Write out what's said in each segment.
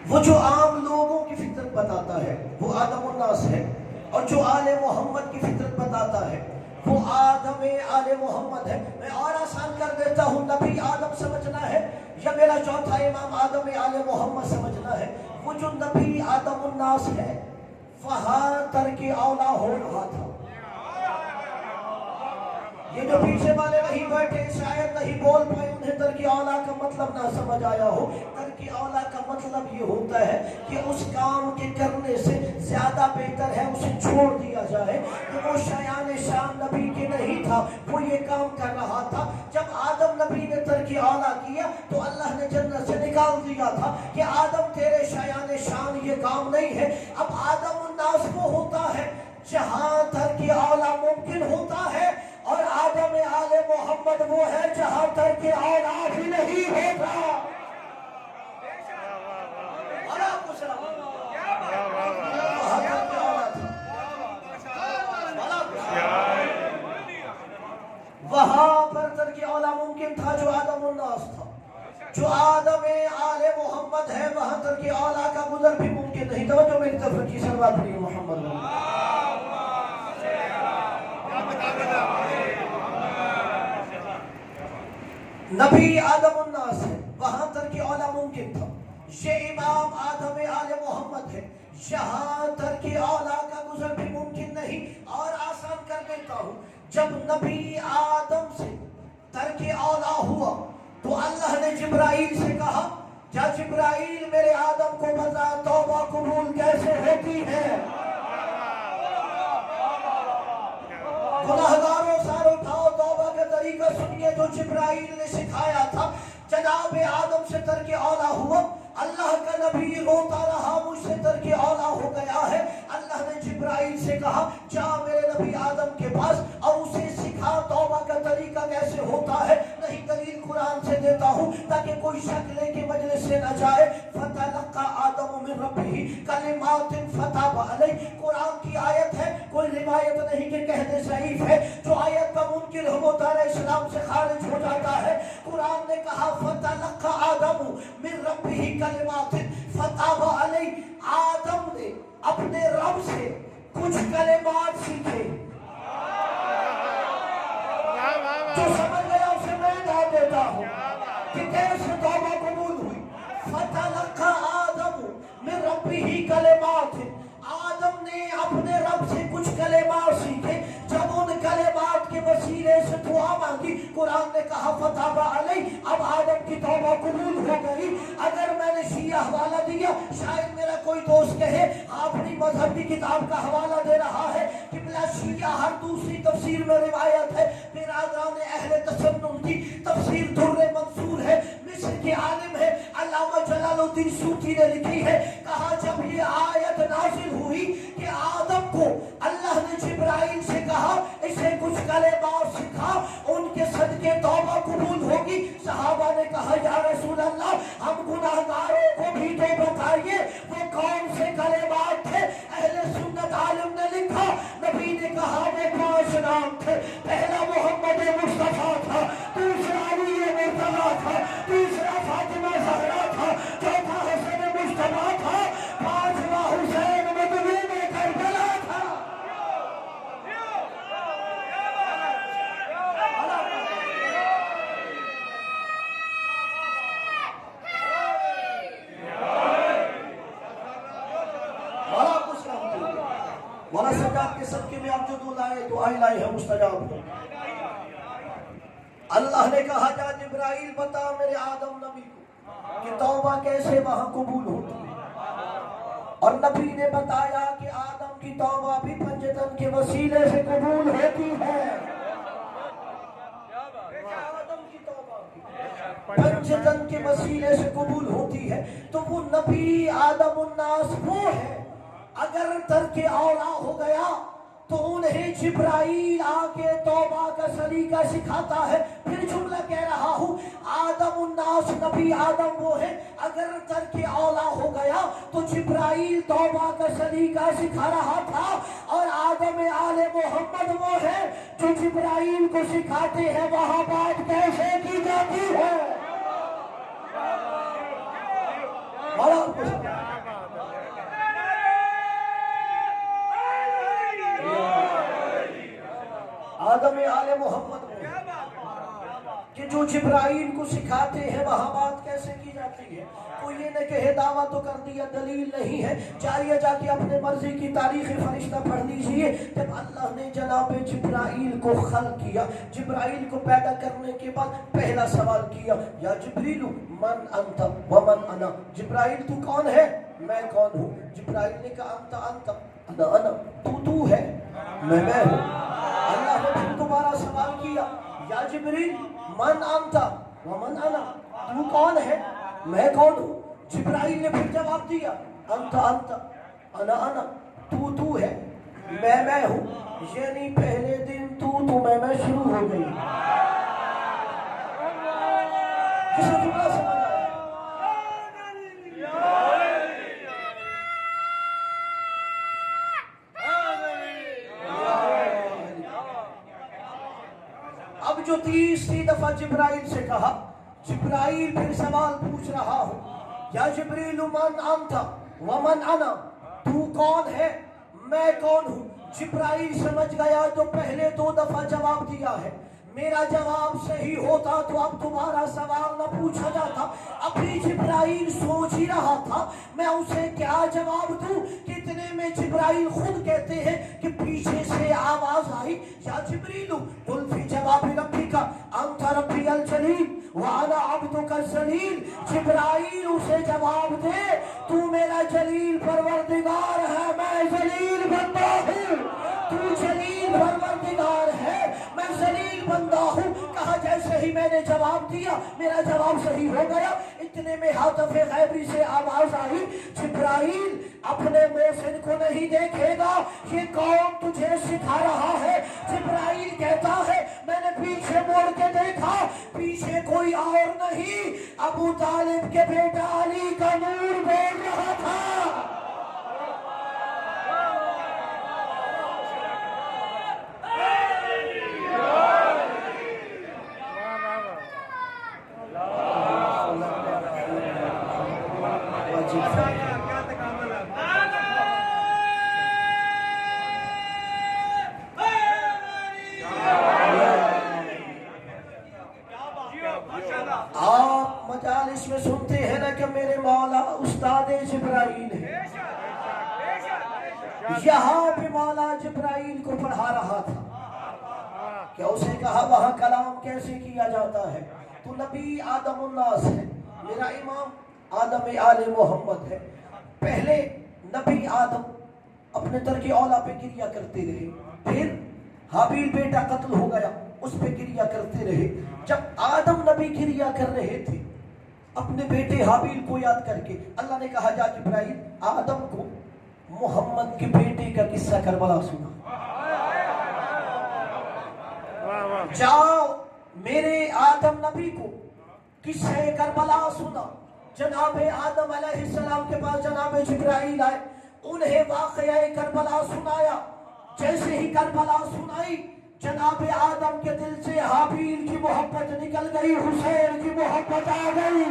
وہ جو عام لوگوں کی فطرت بتاتا ہے وہ آدم الناس ہے، اور جو آل محمد کی فطرت بتاتا ہے وہ آدم آل محمد ہے۔ میں اور آسان کر دیتا ہوں، نبی آدم سمجھنا ہے یا میرا چوتھا امام آدم آل محمد سمجھنا ہے؟ وہ جو نبی آدم الناس ہے وہاں ترک اولا ہو رہا تھا۔ یہ جو پیچھے والے وہیں بیٹھے شاید نہیں بول پائے، انہیں ترک اولا کا مطلب نہ سمجھ آیا ہو۔ ترک اولا کا مطلب یہ ہوتا ہے کہ اس کام کے کرنے سے زیادہ بہتر ہے اسے چھوڑ دیا جائے۔ کہ وہ شایان شان نبی کے نہیں تھا، وہ یہ کام کر رہا تھا۔ جب آدم نبی نے ترک اولا کیا تو اللہ نے جنت سے نکال دیا تھا کہ آدم تیرے شایان شان یہ کام نہیں ہے۔ اب آدم الناس وہ ہوتا ہے جہاں ترک اولا ممکن ہوتا ہے، اور آدم آل محمد وہ ہے جہاں ترک اولا بھی نہیں ہوتا۔ وہاں پر ترک اولا ممکن تھا جو آدم الناس تھا۔ جو آدم آل محمد ہے وہاں ترک اولا کا گزر بھی ممکن نہیں۔ توجہ میری طرف رکھیے، صلوات پڑھیے محمد۔ نبی آدم الناس ہے، وہاں ترک اولا ممکن تھا۔ یہ امام آدم آل محمد ہے، یہاں ترک اولا کا گزر بھی ممکن نہیں۔ اور آسان کر دیتا ہوں، جب نبی آدم سے ترک اولا ہوا تو اللہ نے جبرائیل سے کہا کیا جبرائیل میرے آدم کو بتا توبہ قبول کیسے ہوتی ہے؟ گناہگاروں سار اٹھاؤ، توبہ کا طریقہ سنیے جو جبرائیل نے سکھایا تھا۔ جناب آدم سے ترک اولا ہوا، اللہ کا نبی روتا رہا مجھ سے ترک اولا ہو گیا ہے۔ اللہ نے جبرائیل سے کہا جا میرے نبی آدم کے پاس اور اسے سکھا توبہ کا طریقہ کیسے ہوتا ہے۔ نہیں دلیل قرآن سے دیتا ہوں تاکہ کوئی شک لے کے مجلس سے نہ جائے۔ فتلقى آدم من ربه کلمات فتاب علیہ، قرآن کی آیت ہے، کوئی روایت نہیں کہ کہنے ضعیف ہے۔ جو آیت کا منکر ہو وہ علیہ السلام سے خارج ہو جاتا ہے۔ قرآن نے کہا فتلقى آدم من ربه کلمات فتاب علیہ، آدم نے اپنے رب سے کچھ کلمات سیکھے۔ جو سمجھ گیا اسے میں بتا دیتا ہوں کہ کیسے توبہ قبول ہوئی۔ فتلقى آدم من ربه کلمات، آدم نے اپنے رب سے کچھ کلمات سیکھے۔ جب ان کلمات کے وسیلے سے دعا مانگی، قرآن نے کہا فتاب علیہ، اب آدم کی توبہ قبول ہو گئی۔ اگر میں نے شیعہ حوالہ دیا، شاید میرا کوئی دوست کہے اپنی مذہب کی کتاب کا حوالہ دے رہا ہے کہ بلا شیعہ ہر دوسری تفسیر میں روایت ہے۔ برادران اہل تسنن کی تفسیر در منصور ہے، مصر کے عالم ہے علامہ جلال الدین سیوطی نے لکھی ہے، کہا جب یہ آیت نازل ہوئی کہ آدم کو اللہ نے جبرائیل سے کہا اسے کچھ کلمات سکھا، ان کے صدقے توبہ قبول ہوگی۔ صحابہ نے کہا یا رسول اللہ ہم گناہگاروں کو بھی تو بتائیے وہ کون سے کلمات تھے۔ اہل سنت عالم نے لکھا، نبی نے کہا وہ 5 نام تھے، پہلا محمد مصطفیٰ تھا، دوسرا علی مرتضیٰ تھا، تیسرا فاطمہ زہرا تھا، چوتھا حسن مجتبیٰ تھا، پانچواں حسین مظلوم کربلا تھا۔ والا سجاد کے صدقے میں آپ جو دعا لائے دعائیں لائے ہیں مستجاب ہو۔ اللہ نے کہا جا جبرائیل بتا میرے آدم نبی کو کہ توبہ کیسے وہاں قبول ہوتی ہے، اور نبی نے بتایا کہ آدم کی توبہ بھی پنجتن کے وسیلے سے قبول ہوتی ہے۔ آدم کی توبہ بھی پنجتن کے وسیلے سے قبول ہوتی ہے۔ تو وہ نبی آدم الناس وہ ہے، اگر ترک اولا ہو گیا تو انہیں جبرائیل آ کے توبہ کا سلیقہ سکھاتا ہے۔ پھر جملہ کہہ رہا ہوں، آدم الناس نبی آدم وہ ہے، اگر ترک اولا ہو گیا تو جبرائیل توبہ کا سلیقہ سکھا رہا تھا، اور آدم آل محمد وہ ہے جو جبرائیل کو سکھاتے ہیں وہاں بات کیسے کی جاتی ہے۔ اللہ کو آدم آل محمد کہ جو جبرائیل کو سکھاتے ہیں وہاں بات کیسے کی جاتی ہے. کوئی یہ نہ کہے دعویٰ تو کر دیا دلیل نہیں ہے. جائیے جا کے اپنے مرضی کی تاریخ فرشتہ پڑھ لیجیے. جب اللہ نے جناب جبرائیل کو خلق کیا, جبرائیل کو پیدا کرنے کے بعد پہلا سوال کیا, یا جبریل من انت ومن انا, جبرائیل تو کون ہے, میں کون ہوں. جبرائیل نے کہا انت انا تو ہے, میں ہوں. اللہ نے پھر دوبارہ سوال کیا, یا جبریل من انت ومن انا, تو کون ہے, میں کون ہوں. جبرائیل نے پھر جواب دیا انت انا تو ہے, میں ہوں. یعنی پہلے دن تو میں شروع ہو گئی. کسی جملہ سمجھ آیا؟ اب جو تیسری دفعہ جبرائیل سے کہا, جبرائیل پھر سوال پوچھ رہا ہوں, یا جبریل من انت ومن انا, تو کون ہے, میں کون ہوں. جبرائیل سمجھ گیا جو پہلے 2 دفعہ جواب دیا ہے, میرا جواب صحیح ہوتا تو اب دوبارہ سوال نہ پوچھا جاتا. ابھی جبرائیل سوچ ہی رہا تھا میں اسے کیا جواب دوں. کتنے میں جبرائیل خود کہتے ہیں کہ پیچھے سے آواز آئی, یا جبریل قل فی جواب ربک انت ربی الجلیل وانا عبدک الذلیل. جبرائیل اسے جواب دے, تو میرا جلیل پروردگار ہے, میں ذلیل بندہ ہوں. تو جلیل پروردگار ہے, میں ذلیل بندہ ہوں. کہا جیسے ہی میں نے جواب دیا میرا جواب صحیح ہو گیا. اتنے میں ہاتف غیبی سے آواز آئی, جبرائیل اپنے محسن کو نہیں دیکھے گا, یہ کون تجھے سکھا رہا ہے. جبرائیل کہتا ہے میں نے پیچھے موڑ کے دیکھا, پیچھے کوئی اور نہیں, ابو طالب کے بیٹا علی کا نور بول رہا تھا. آپ مجالس میں سنتے ہیں نا کہ میرے مولا استاد جبرائیل ہے. یہاں بھی مولا جبرائیل کو پڑھا رہا تھا کہ اسے کہا وہاں کلام کیسے کیا جاتا ہے. تو نبی آدم الناس ہے, میرا امام آدم آل محمد ہے. پہلے نبی آدم اپنے ترک اولا پہ کریا کرتے رہے, پھر حابیل بیٹا قتل ہو گیا, اس پہ کریا کرتے رہے. جب آدم نبی کریا کر رہے تھے اپنے بیٹے حابیل کو یاد کر کے, اللہ نے کہا جا جبرائیل آدم کو محمد کے بیٹے کا قصہ کربلا سنا. جاؤ میرے آدم نبی کو قصہ کربلا سنا. جناب آدم علیہ السلام کے پاس جناب جبرائیل آئے, انہیں واقعہ کربلا سنایا. جیسے ہی کربلا سنائی جناب آدم کے دل سے حابیل کی محبت نکل گئی, حسین کی محبت آ گئی.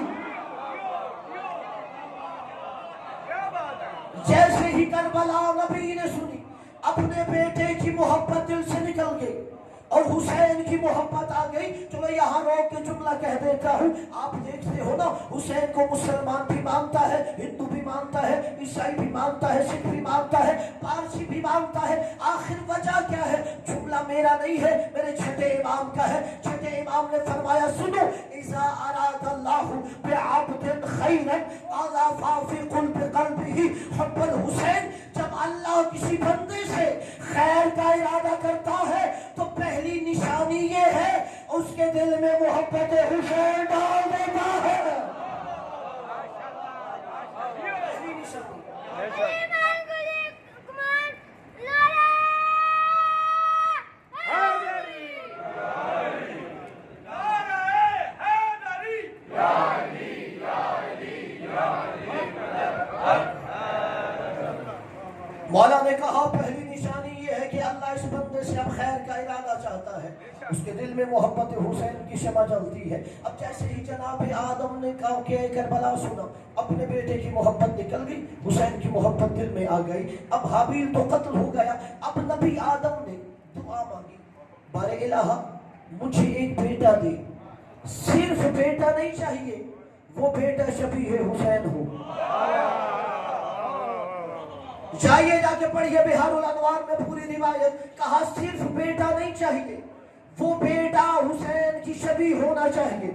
جیسے ہی کربلا نبی نے سنی اپنے بیٹے کی محبت دل سے نکل گئی اور حسین کی محبت آ گئی. تو میں یہاں روک کے جملہ کہہ دیتا ہوں, آپ دیکھتے ہو نا حسین کو مسلمان بھی مانتا ہے, ہندو بھی مانتا ہے, عیسائی بھی مانتا ہے, سکھ بھی مانتا ہے, پارسی بھی مانتا ہے. آخر وجہ کیا ہے؟ جملہ میرا نہیں ہے, میرے چھٹے امام کا ہے. چھٹے امام نے فرمایا سنو, اذا اراد اللہ بعبد خیرا اضاف فی قلبہ حب الحسین. جب اللہ کسی بندے سے خیر کا ارادہ کرتا ہے تو پہلی نشانی یہ ہے اس کے دل میں محبت حسین ڈال دیتا ہے. پہلی نشانی. مولا نے کہا پہلی نشانی یہ ہے کہ اللہ اس بندے سے اب خیر کا ارادہ چاہتا ہے، اس کے دل میں محبت حسین کی شمع جلتی ہے۔ اب جیسے ہی جناب آدم نے کہا کہ کربلا سنا، اپنے بیٹے کی محبت نکل گئی، حسین کی محبت دل میں آ گئی۔ اب حابیل تو قتل ہو گیا، اب نبی آدم نے دعا مانگی، بارے الہ مجھے ایک بیٹا دے، صرف بیٹا نہیں چاہیے، وہ بیٹا شبیہ حسین ہو۔ جائیے جا کے پڑھیے بہار الانوار میں پوری روایت، کہا صرف بیٹا نہیں چاہیے، وہ بیٹا حسین کی شبیہ ہونا چاہیے۔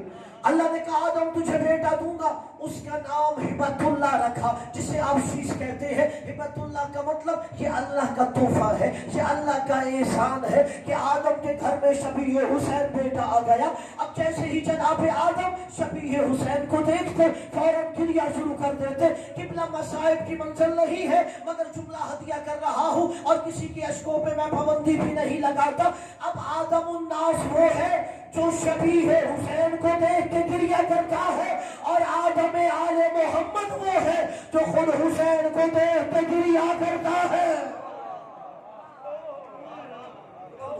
اللہ نے کہا آدم تجھے بیٹا دوں گا، اس کا نام ہبت اللہ رکھا، جسے آپ شیش کہتے ہیں۔ ہبت اللہ کا مطلب یہ اللہ کا تحفہ ہے، یہ اللہ کا احسان ہے کہ آدم کے گھر میں شبیہ حسین بیٹا آ گیا۔ اب جیسے ہی جناب آدم شبیہ حسین کو دیکھتے فوراً گریا شروع کر دیتے۔ قبلہ مصائب کی منزل نہیں ہے، مگر جملہ ہدیہ کر رہا ہوں اور کسی کی اشکوں پہ میں پابندی بھی نہیں لگاتا۔ اب آدم الناس وہ ہے جو شبیہ حسین کو دیکھ کے گریا کرتا ہے، اور آدم آل محمد وہ ہے جو خود حسین کو دیکھ کے گریا کرتا ہے،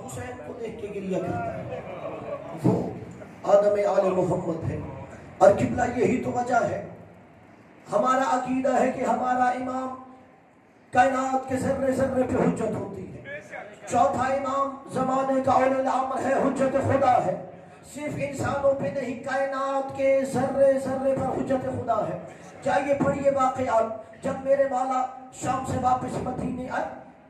حسین کو دیکھ کے گریا کرتا ہے، وہ آدم آل محمد ہے۔ اور قبلہ یہی تو وجہ ہے، ہمارا عقیدہ ہے کہ ہمارا امام کائنات کے ذرے ذرے پہ حجت ہوتی ہے۔ چوتھا امام زمانے کا اول الامر ہے، حجت خدا ہے، صرف انسانوں پہ نہیں، کائنات کے ذرے ذرے پر حجت خدا ہے۔ جائیے پڑھیے واقعات، جب میرے والا شام سے واپس مدینے آئے،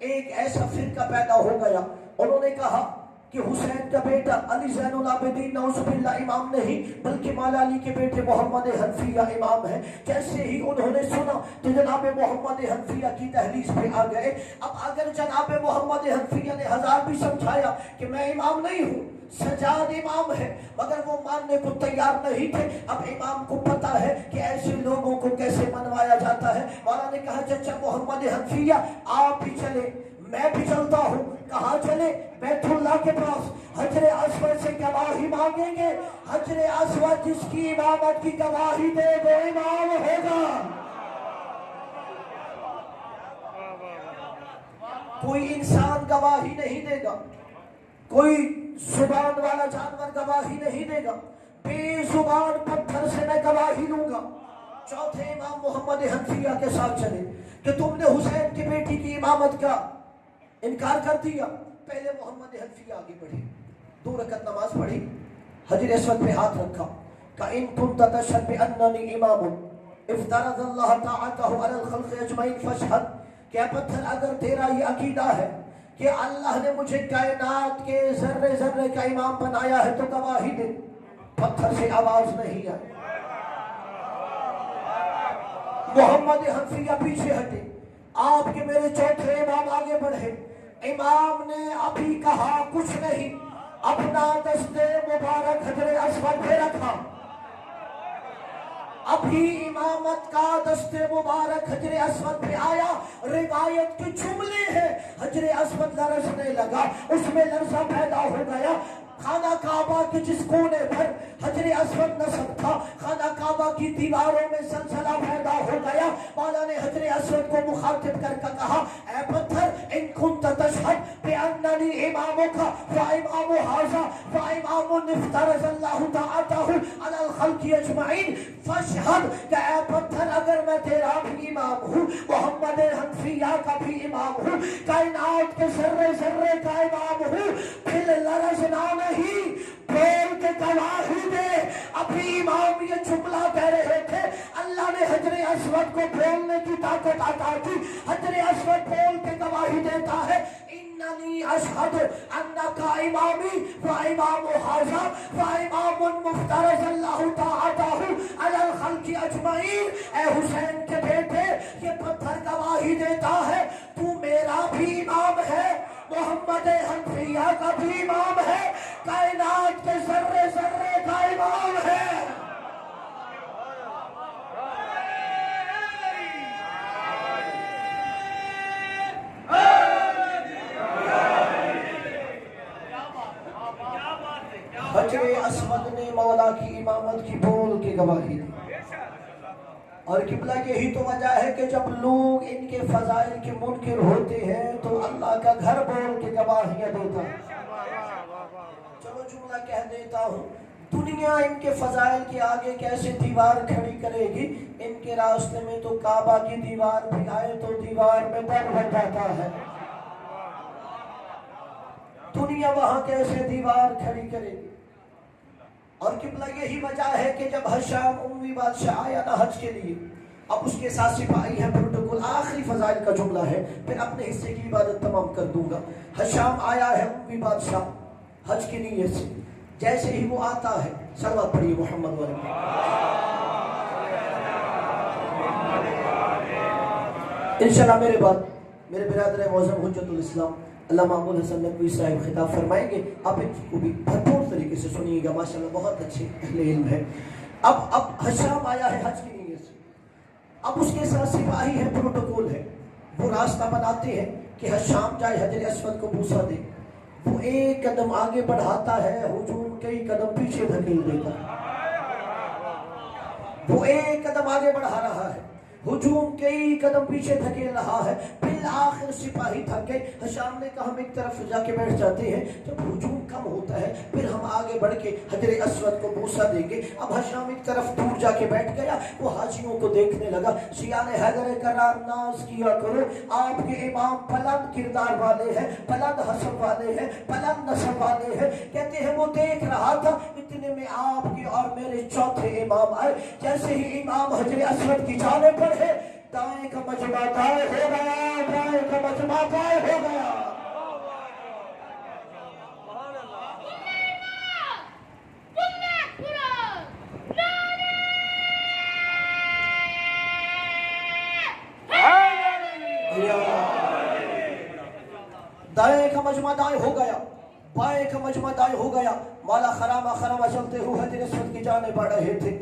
ایک ایسا فرقہ پیدا ہو گیا، انہوں نے کہا کہ حسین کا بیٹا علی زین العابدین نعوذ باللہ امام نہیں، بلکہ مولا علی کے بیٹے محمد حنفیہ امام ہے۔ جیسے ہی انہوں نے سنا تو جناب محمد حنفیہ کی دہلیز پہ آ گئے۔ اب اگر جناب محمد حنفیہ نے ہزار بھی سمجھایا کہ میں امام نہیں ہوں، سجاد امام ہے، مگر وہ ماننے کو تیار نہیں تھے۔ اب امام کو پتا ہے کہ ایسے لوگوں کو کیسے منوایا جاتا ہے۔ مولا نے کہا چچا محمد حنفیہ آپ بھی چلے، میں بھی چلتا ہوں۔ کہاں چلے؟ بیت اللہ کے پاس، حجر اسود سے گواہی مانگیں گے، حجر اسود جس کی امامت کی گواہی دے وہ امام ہوگا۔ کوئی انسان گواہی نہیں دے گا، کوئی زبان والا جانور گواہی نہیں دے گا، بے زبان پتھر سے میں گواہی لوں گا۔ چوتھے امام محمد حنفیہ کے ساتھ چلے کہ تم نے حسین کی بیٹی کی امامت کا انکار کر دیا۔ پہلے محمد حنفیہ آگے بڑھے، 2 رکعت نماز پڑھی، حجر اسود پہ ہاتھ رکھا، کہ ان كنت تشهد بانني امام افترض اللہ طاعته على الخلق اجمعین فاشهد، کہ پتھر اگر تیرا یہ عقیدہ ہے کہ اللہ نے مجھے کائنات کے ذرے ذرے کا امام بنایا ہے تو گواہی دے۔ پتھر سے آواز نہیں آئی، محمد حنفیہ پیچھے ہٹے، آپ کے میرے چوتھے امام آگے بڑھے۔ امام نے ابھی کہا کچھ نہیں، اپنا دست مبارک حجر اسود پہ رکھا، ابھی امامت کا دست مبارک حجر اسود پہ آیا، روایت کے جملے ہیں حجر اسود لرزنے لگا، اس میں لرزہ پیدا ہو گیا۔ خانہ کعبہ کے جس کونے پر حجر اسود نصب تھا، خانہ کعبہ کی دیواروں میں زلزلہ پیدا ہو گیا۔ مولا نے حجر اسود کو مخاطب کر کے کہا اے پتھر ان كنت تشهد بانني امامك فامام هذا فامام افترض الله طاعته على الخلق اجمعین فاشهد، کہ اے پتھر اگر میں تیرا بھی امام ہوں، محمد حنفیہ کا بھی امام ہوں، کائنات کے ذرے ذرے کا امام ہوں، پھر لرزنا نہیں، بول کے گواہی دے۔ ابھی امام یہ جملہ کہہ رہے تھے، اللہ نے حجر اسود کو بولنے کی طاقت عطا کی، حجر اسود بول کے گواہی دیتا ہے اننی اشہد انک امامی و امام ھذا و امام مفترض اللہ طاعتہ علی الخلق اجمعین۔ اے حسین کے بیٹے، یہ پتھر گواہی دیتا ہے تو میرا بھی امام ہے، محمد حنفیہ کا بھی امام ہے، کائنات کے ذرے ذرے کا امام ہے۔ حجر اسود نے مولا کی امامت کی بول کے گواہی دی۔ اور قبلہ یہی تو وجہ ہے کہ جب لوگ ان کے فضائل کے منکر ہوتے ہیں تو اللہ کا گھر بول کے گواہیاں دیتا ہے۔ چلو جملہ کہہ دیتا ہوں، دنیا ان کے فضائل کے آگے کیسے دیوار کھڑی کرے گی؟ ان کے راستے میں تو کعبہ کی دیوار بھی آئے تو دیوار میں در بن جاتا ہے۔ دنیا وہاں کیسے دیوار کھڑی کرے گی؟ اور قبلہ یہی وجہ ہے کہ جب ہشام اموی بادشاہ آیا نا حج کے لیے، اب اس کے ساتھ سپاہی ہے، پروٹوکول آخری فضائل کا جملہ ہے، پھر اپنے حصے کی عبادت تمام کر دوں گا۔ ہشام آیا ہے اموی بادشاہ حج کی نیت سے، جیسے ہی وہ آتا ہے، صلوات پڑھیے محمد والے، انشاءاللہ میرے بعد میرے برادر معظم حجت الاسلام علامہ ابو الحسن ندوی صاحب خطاب فرمائیں گے، آپ ان کو بھی بھرپور طریقے سے سنیے گا، ماشاءاللہ بہت اچھے اہل علم ہے۔ اب ہشام آیا ہے حج کی نیت سے، اب اس کے ساتھ سپاہی ہے، پروٹوکول ہے، وہ راستہ بناتے ہیں کہ ہشام جائے حجر اسود کو بوسہ دے، وہ ایک قدم آگے بڑھاتا ہے، ہجوم کئی قدم پیچھے دھکیل دیتا ہے۔ وہ ایک قدم آگے بڑھا رہا ہے، ہجوم کئی قدم پیچھے دھکیل رہا ہے، بالآخر سپاہی تھک گئے۔ ہشام نے کہا ہم ایک طرف جا کے بیٹھ جاتے ہیں، جب ہجوم کم ہوتا ہے پھر ہم آگے بڑھ کے حجر اسود کو بوسہ دیں گے۔ اب ہشام ایک طرف دور جا کے بیٹھ گیا، وہ حاجیوں کو دیکھنے لگا، شیعان حیدر قرار ناز کیا کرو، آپ کے امام بلند کردار والے ہیں، بلند حسب والے ہیں، بلند نسب والے ہیں۔ کہتے ہیں وہ دیکھ رہا تھا، اتنے میں آپ کے اور میرے چوتھے امام آئے، جیسے ہی امام حجر اسود کی جانب بڑھے، دائیں کا مجمع دائیں ہو گیا، دائیں کا مجمع دائیں ہو گیا۔ دائیں کا مجمع دائیں ہو گیا، بائیں کا مجمع دائیں ہو گیا، مولا خرامہ خرامہ چلتے ہوئے حجر اسود کی جانب بڑھ رہے تھے۔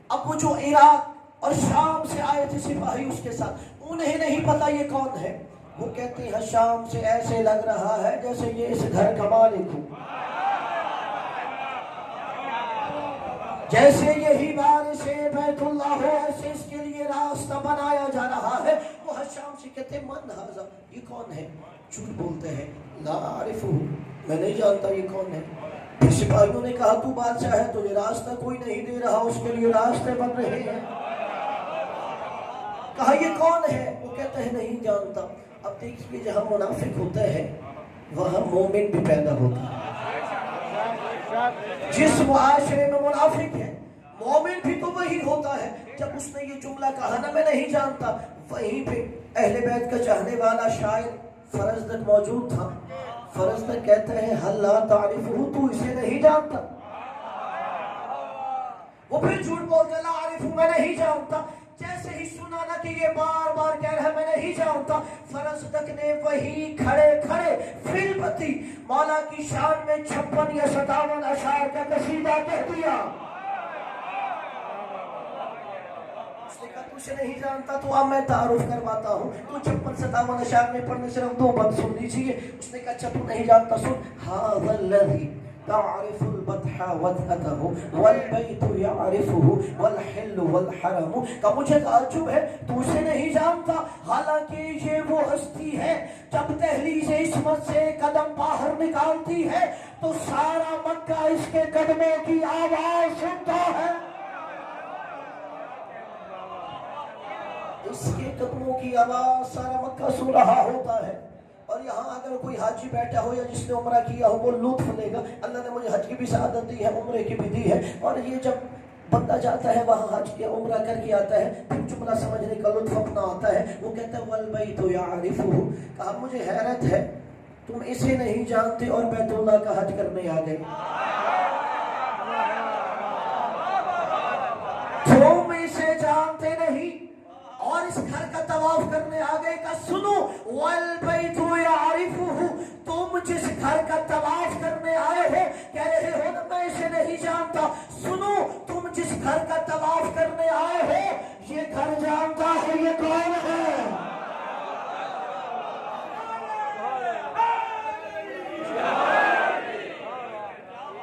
اب وہ جو عراق اور شام سے آئے تھے سپاہی اس کے ساتھ، انہیں نہیں پتا یہ کون ہے، وہ کہتے ہیں شام سے ایسے لگ رہا ہے جیسے یہ اس گھر کا مالک ہو، جیسے یہی وارث بیت اللہ ہو، ایسے اس کے لیے راستہ بنایا جا رہا ہے۔ وہ شام سے کہتے ہیں من ھذا، یہ کون ہے؟ جھوٹ بولتے ہیں، لا عارفہ، میں نہیں جانتا یہ کون ہے۔ پھر سپاہیوں نے کہا تو بادشاہ ہے، تجھے راستہ کوئی نہیں دے رہا، اس کے لیے راستے بن رہے ہیں۔ کہا یہ کون ہے؟ وہ کہتا ہے نہیں جانتا۔ اب دیکھیے جہاں منافق ہوتا ہے وہاں مومن بھی پیدا ہوتا ہے۔ جس معاشرے میں منافق ہے مومن بھی تو وہی ہوتا ہے۔ جب اس نے یہ جملہ کہا نا میں نہیں جانتا، وہیں پہ اہل بیت کا چاہنے والا شاعر فرزدق موجود تھا۔ فرزدق کہتا ہے حل لا تعرفہ، تو اسے نہیں جانتا؟ وہ پھر جھوٹ بولتے لا عارفہ، میں نہیں جانتا۔ جیسے ہی سنا نا کہ یہ بار بار کہہ رہا ہے میں نہیں جانتا، فرزدق نے وہی کھڑے کھڑے فی البتی مولا کی شان میں 56 یا 57 اشعار کا قصیدہ کہہ دیا۔ اس نے کہا تو اسے نہیں جانتا تو اب میں تعارف کرواتا ہوں، تو 56-57 اشعار میں پڑھنے صرف 2 بند سن لیجیے۔ اس نے کہا اچھا تو نہیں جانتا، سن ھذا الذی تعرف البطح وطأته والبيت يعرفه والحل والحرم، کہ مجھے تعجب ہے تو اسے نہیں جانتا، حالانکہ یہ وہ ہستی ہے جب دہلیز عصمت سے قدم باہر نکالتی ہے تو سارا مکہ اس کے قدموں کی آواز سنتا ہے، اس کے قدموں کی آواز سارا مکہ سن رہا ہوتا ہے۔ اور یہاں اگر کوئی حاجی بیٹھا ہو یا جس نے عمرہ کیا ہو وہ لطف لے گا، اللہ نے مجھے حج کی بھی سعادت دی ہے، عمرے کی بھی دی ہے، اور یہ جب بندہ جاتا ہے وہاں حج کے عمرہ کر کے آتا ہے پھر جملہ سمجھنے کا لطف اپنا آتا ہے۔ وہ کہتا ہے والبیت یعرفہ، کہا مجھے حیرت ہے تم اسے نہیں جانتے اور بیت اللہ کا حج کرنے آ گئے، تم اسے جانتے نہیں اور اس گھر کا طواف کرنے آ گئے۔ کا سنو والبیت یعرفہ، تم جس گھر کا طواف کرنے آئے ہو کہہ رہے ہو نا میں اسے نہیں جانتا، سنو تم جس گھر کا طواف کرنے آئے ہو یہ گھر جانتا ہے یہ کون ہے۔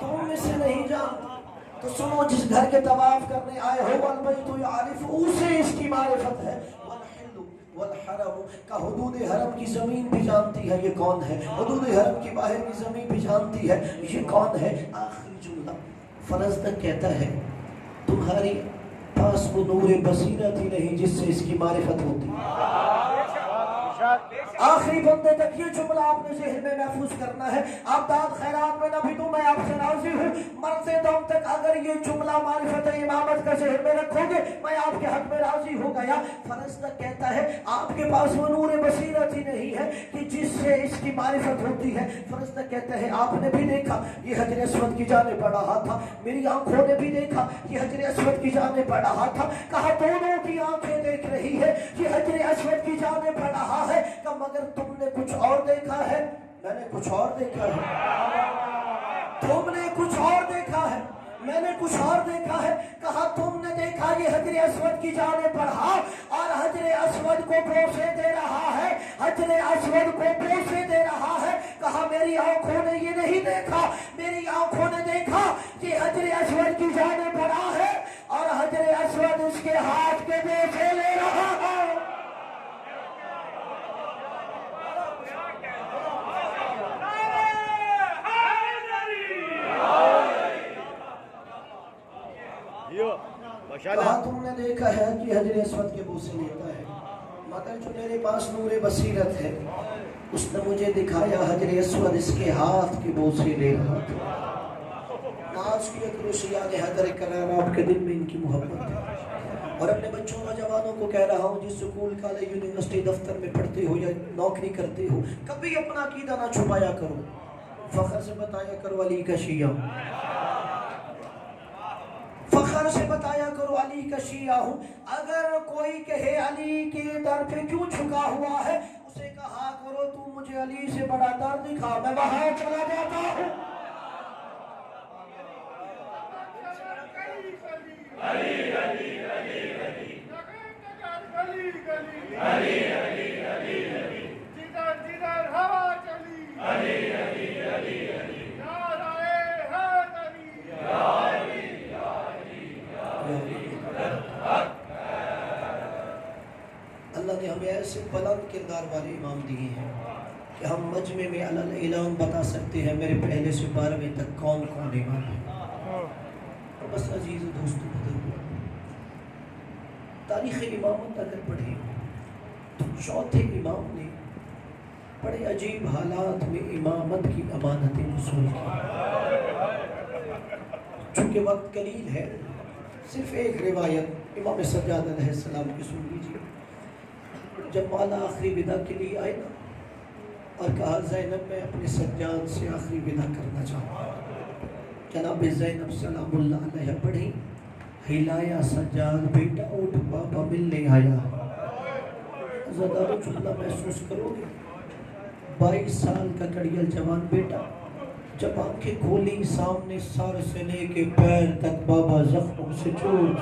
تم اسے نہیں جانتا تو سنو جس گھر کے طواف کرنے آئے ہو والبیت یعرفہ، اسے اس کی معرفت ہے. والحرم کا حدود حرم کی زمین بھی جانتی ہے یہ کون ہے, حدود حرم کی باہر کی زمین بھی جانتی ہے یہ کون ہے. آخری جملہ فرزدق کہتا ہے تمہاری پاس وہ نور بصیرت ہی نہیں جس سے اس کی معرفت ہوتی. آخری بندے تک یہ جملہ آپ نے ذہن میں محفوظ کرنا ہے. آپ داد خیرات میں نہ بھی دوں, میں آپ سے راضی ہوں. مرتے دم تک اگر یہ جملہ معرفت امامت کا ذہن میں رکھو گے میں آپ کے حق میں راضی ہو گیا. فرزدق کہتا ہے آپ کے پاس وہ نور بصیرت ہی نہیں ہے کہ جس سے اس کی معرفت ہوتی ہے. فرزدق کہتا ہے آپ نے بھی دیکھا یہ حجر اسود کی جانب بڑھ رہا تھا, میری آنکھوں نے بھی دیکھا یہ حجر اسود کی جانب بڑھ رہا تھا. کہا دونوں کی آنکھیں دیکھ رہی ہے یہ حجر اسود کی جانب بڑھ رہا ہے. کہ مگر تم نے کچھ اور دیکھا ہے, میں نے کچھ اور دیکھا ہے. تم نے کچھ اور دیکھا ہے, میں نے کچھ اور دیکھا ہے. کہا تم نے دیکھا یہ حجر اسود کی جانب بڑھا اور حجر اسود کو بوسے دے رہا ہے, حجر اسود کو بوسے دے رہا ہے. کہا میری آنکھوں نے یہ نہیں دیکھا, میری آنکھوں نے دیکھا کہ حجر اسود کی جانب بڑھا ہے اور حجر اسود اس کے ہاتھ کے بوسے لے رہا ہے. کہا تم نے دیکھا ہے کہ حجر اسود کے بوسے لیتا ہے, مگر جو میرے پاس نور بصیرت ہے اس نے مجھے دکھایا حجر اسود اس کے ہاتھ کے بوسے لے رہا تھا. ناز کی اکروشیان حیدر کرار آپ کے دل میں ان کی محبت ہے. اور اپنے بچوں نوجوانوں کو کہہ رہا ہوں جس سکول کالج یونیورسٹی دفتر میں پڑھتے ہو یا نوکری کرتے ہو کبھی اپنا عقیدہ نہ چھپایا کرو, فخر سے بتایا کرو علی کا شیعہ, فخر سے بتایا کرو علی کا شیعہ ہوں. اگر کوئی کہے علی کے در پہ کیوں جھکا ہوا ہے اسے کہا کرو تو مجھے علی سے بڑا در دکھا, میں وہاں چلا جاتا ہوں. علی علی علی علی علی علی علی علی جدھر جدھر ہوا چلی علی علی علی علی اللہ نے ہمیں ایسے بلند کردار والے امام دیے ہیں کہ ہم مجمع میں اعلان بتا سکتے ہیں میرے پہلے سے 12ویں تک کون کون امام ہیں. اور بس عزیز و دوستو بدل ہوا تاریخ امامت اگر پڑھیں تو چوتھے امام نے بڑے عجیب حالات میں امامت کی امانتیں وصول کی. چونکہ وقت قلیل ہے صرف ایک روایت امام سجاد علیہ السلام کی سن لیجیے. جب مولا آخری ودا کے لیے آئے نا اور کہا زینب میں اپنے سجاد سے آخری ودا کرنا چاہتا ہوں, جناب زینب سلام اللہ علیہ پڑھی ہلایا سجاد بیٹا اٹھ بابا ملنے آیا. زدارو جملہ محسوس کرو گے 22 سال کا کڑیل جوان بیٹا جب آنکھیں کھولی سامنے سر سے لے کے پیر تک بابا زخموں سے چوٹ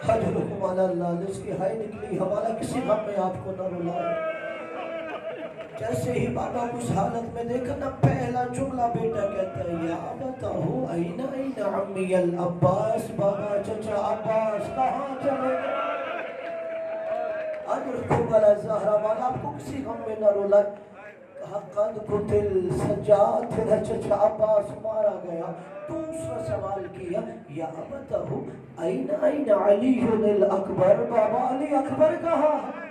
حجرکم علی اللہ جس کی ہائی نکلی حوالہ کسی غم میں آپ کو نہ رلائے. جیسے ہی بابا اس حالت میں دیکھا نا پہلا جملہ بیٹا کہتا ہے یا بتاؤ این این عمی العباس, بابا چچا عباس کہاں چلے گئے. حجرکم علی الزہرہ والا آپ کو کسی غم میں نہ رلائے. کہا قد قتل سجاد تیرا چچا عباس مارا گیا. دوسرا سوال کیا یا ابتہو این این علی الاکبر, بابا علی اکبر کہاں ہے.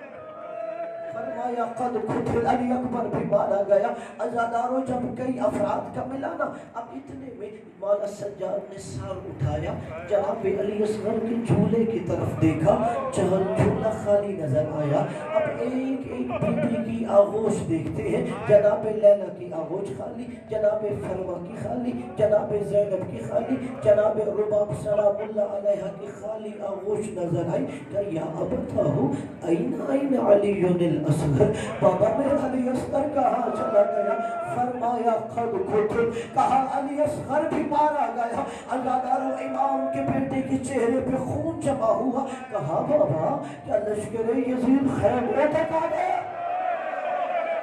فرمایا قد قتل علی اکبر بھی مارا گیا. عزادارو جب کئی افراد کا ملانا اب اتنے میں مولا سجاد نے سر اٹھایا جناب علی اصغر کے جھولے کی طرف دیکھا جہاں جھولا خالی نظر آیا. اب ایک ایک بیٹی کی آغوش دیکھتے ہیں, جناب لیلا کی آغوش خالی, جناب فروا کی خالی, جناب زینب کی خالی, جناب رباب سلام اللہ علیہ کی خالی آغوش نظر آئی. کہ یا ابتہو این این علی الاصغر, بابا میرا علی اصغر کہاں چلا گیا. فرمایا قد قتل, کہا علی اصغر بھی مارا گیا. عزادارو امام کے بیٹے کے چہرے پہ خون جمع ہوا. کہا بابا کیا لشکر یزید خیبر تک آ گیا.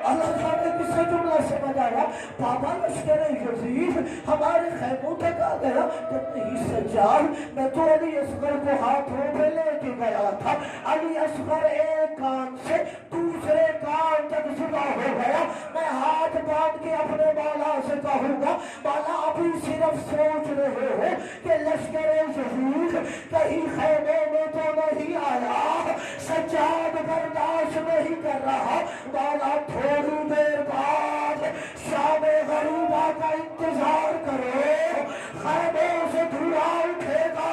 اللہ تعالیٰ نے کسے جملہ سمجھ آیا؟ بابا لشکر یزید ہمارے خیموں تک آ گیا کہ نہیں سجاد، میں تو علی اصغر کو ہاتھوں پہ لے کے گیا تھا، علی اصغر ایک کان سے دوسرے کان تک جدا ہو گیا، میں ہاتھ باندھ کے اپنے مولا سے کہوں گا مولا ابھی صرف سوچ رہے ہو کہ لشکر یزید کہیں خیمے میں تو نہیں آیا، سجاد برداشت نہیں کر رہا، مولا تھوڑی دیر بعد شام غریبہ کا انتظار کرو، خیمے سے دھواں اٹھے گا،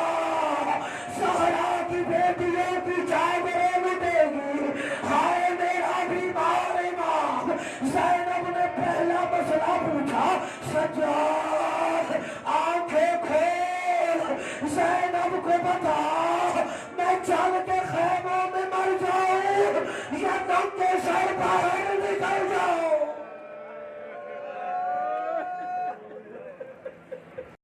زہرا کی بیٹیوں کی چادریں لٹے گی، ہائے میرا بیمار امام۔ زینب نے پہلا مسئلہ پوچھا، سجاد آنکھیں کھول، زینب کو بتا